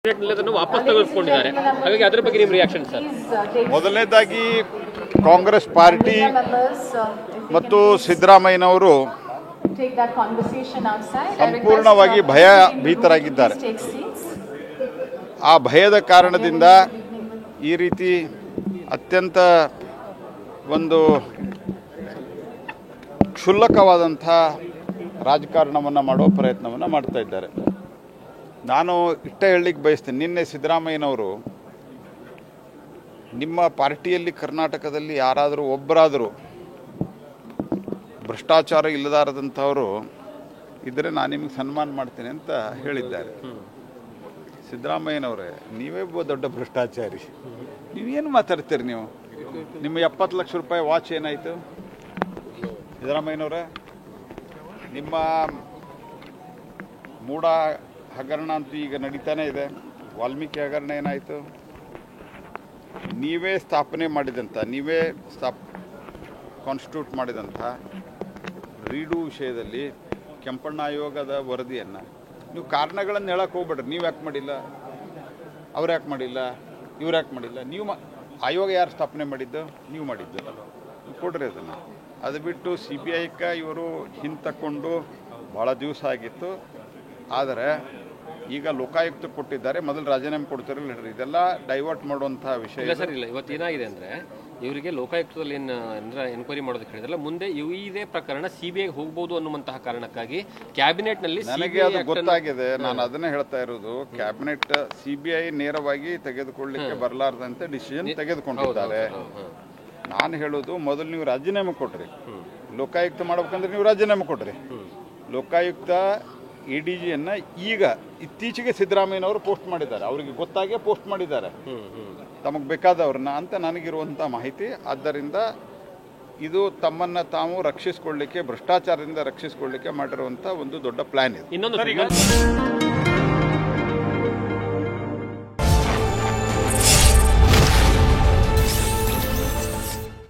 ವಾಪಸ್ ತೆಗೆದುಕೊಂಡಿದ್ದಾರೆ. ಹಾಗಾಗಿ ಅದರ ಬಗ್ಗೆ ನಿಮ್ಮ ರಿಯಾಕ್ಷನ್ ಸರ್? ಮೊದಲನೇದಾಗಿ ಕಾಂಗ್ರೆಸ್ ಪಾರ್ಟಿ ಮತ್ತು ಸಿದ್ದರಾಮಯ್ಯನವರು ಸಂಪೂರ್ಣವಾಗಿ ಭಯಭೀತರಾಗಿದ್ದಾರೆ. ಆ ಭಯದ ಕಾರಣದಿಂದ ಈ ರೀತಿ ಅತ್ಯಂತ ಒಂದು ಕ್ಷುಲ್ಲಕವಾದಂಥ ರಾಜಕಾರಣವನ್ನು ಮಾಡೋ ಪ್ರಯತ್ನವನ್ನು ಮಾಡ್ತಾ ಇದ್ದಾರೆ. ನಾನು ಹೇಳಲಿಕ್ಕೆ ಬಯಸ್ತೇನೆ, ನಿನ್ನೆ ಸಿದ್ದರಾಮಯ್ಯನವರು ನಿಮ್ಮ ಪಾರ್ಟಿಯಲ್ಲಿ ಕರ್ನಾಟಕದಲ್ಲಿ ಯಾರಾದರೂ ಒಬ್ಬರಾದರೂ ಭ್ರಷ್ಟಾಚಾರ ಇಲ್ಲದಾರದಂಥವರು ಇದ್ದರೆ ನಾನು ನಿಮಗೆ ಸನ್ಮಾನ ಮಾಡ್ತೇನೆ ಅಂತ ಹೇಳಿದ್ದಾರೆ. ಸಿದ್ದರಾಮಯ್ಯನವರೇ, ನೀವೇ ದೊಡ್ಡ ಭ್ರಷ್ಟಾಚಾರಿ. ನೀವೇನು ಮಾತಾಡ್ತೀರಿ? ನಿಮ್ಮ 70 ಲಕ್ಷ ರೂಪಾಯಿ ವಾಚ್ ಏನಾಯಿತು ಸಿದ್ದರಾಮಯ್ಯನವರೇ? ನಿಮ್ಮ ಮೂಡ ಹಗರಣ ಅಂತೂ ಈಗ ನಡೀತಾನೆ ಇದೆ. ವಾಲ್ಮೀಕಿ ಹಗರಣ ಏನಾಯಿತು? ನೀವೇ ಸ್ಥಾಪನೆ ಮಾಡಿದಂಥ, ನೀವೇ ಕಾನ್ಸ್ಟಿಟ್ಯೂಟ್ ಮಾಡಿದಂಥ ರೀಡು ವಿಷಯದಲ್ಲಿ ಕೆಂಪಣ್ಣ ಆಯೋಗದ ವರದಿಯನ್ನು ನೀವು ಕಾರಣಗಳನ್ನು ಹೇಳಕ್ಕೆ ಹೋಗ್ಬೇಡ್ರಿ. ನೀವು ಯಾಕೆ ಮಾಡಿಲ್ಲ, ಅವ್ರು ಯಾಕೆ ಮಾಡಿಲ್ಲ, ಇವ್ರು ಯಾಕೆ ಮಾಡಿಲ್ಲ? ನೀವು ಆಯೋಗ ಯಾರು ಸ್ಥಾಪನೆ ಮಾಡಿದ್ದು? ನೀವು ಮಾಡಿದ್ದು. ನೀವು ಕೊಡ್ರಿ ಅದನ್ನು. ಅದು ಬಿಟ್ಟು CBIಗೆ ಇವರು ಹಿಂತಕ್ಕೊಂಡು ಭಾಳ ದಿವಸ ಆಗಿತ್ತು. ಆದರೆ ಈಗ ಲೋಕಾಯುಕ್ತ ಕೊಟ್ಟಿದ್ದಾರೆ, ಮೊದಲು ರಾಜೀನಾಮೆ ಕೊಡ್ತಿರಲ್ಲ ಹೇಳ್ರಿ. ಇದೆಲ್ಲ ಡೈವರ್ಟ್ ಮಾಡುವಂಥ ವಿಷಯ ಇಲ್ಲ ಸರ್. ಇಲ್ಲ, ಇವತ್ತು ಏನಾಗಿದೆ ಅಂದರೆ ಇವರಿಗೆ ಲೋಕಾಯುಕ್ತದಲ್ಲಿ ಎನ್ಕ್ವೈರಿ ಮಾಡೋದಕ್ಕೆ ಹೇಳಿದ್ರಲ್ಲ, ಮುಂದೆ ಇದೇ ಪ್ರಕರಣ CBIಗೆ ಹೋಗ್ಬೋದು ಅನ್ನುವಂತಹ ಕಾರಣಕ್ಕಾಗಿ ಕ್ಯಾಬಿನೆಟ್ನಲ್ಲಿ ನನಗೆ ಅದು ಗೊತ್ತಾಗಿದೆ. ನಾನು ಅದನ್ನೇ ಹೇಳ್ತಾ ಇರೋದು. ಕ್ಯಾಬಿನೆಟ್ CBI ನೇರವಾಗಿ ತೆಗೆದುಕೊಳ್ಳಲಿಕ್ಕೆ ಬರಲಾರ್ದಂತೆ ಡಿಸಿಷನ್ ತೆಗೆದುಕೊಂಡಿದ್ದಾರೆ. ನಾನು ಹೇಳೋದು, ಮೊದಲು ನೀವು ರಾಜೀನಾಮೆ ಕೊಡ್ರಿ. ಲೋಕಾಯುಕ್ತ ಮಾಡ್ಬೇಕಂದ್ರೆ ನೀವು ರಾಜೀನಾಮೆ ಕೊಡ್ರಿ. ಲೋಕಾಯುಕ್ತ ADGಯನ್ನು ಈಗ ಇತ್ತೀಚೆಗೆ ಸಿದ್ದರಾಮಯ್ಯನವರು ಪೋಸ್ಟ್ ಮಾಡಿದ್ದಾರೆ. ಅವರಿಗೆ ಗೊತ್ತಾಗೇ ಪೋಸ್ಟ್ ಮಾಡಿದ್ದಾರೆ ತಮಗೆ ಬೇಕಾದವ್ರನ್ನ ಅಂತ ನನಗಿರುವಂಥ ಮಾಹಿತಿ. ಆದ್ದರಿಂದ ಇದು ತಮ್ಮನ್ನು ತಾವು ರಕ್ಷಿಸಿಕೊಳ್ಳಲಿಕ್ಕೆ, ಭ್ರಷ್ಟಾಚಾರದಿಂದ ರಕ್ಷಿಸಿಕೊಳ್ಳಲಿಕ್ಕೆ ಮಾಡಿರುವಂಥ ಒಂದು ದೊಡ್ಡ ಪ್ಲ್ಯಾನ್ ಇದೆ. ಇನ್ನೊಂದು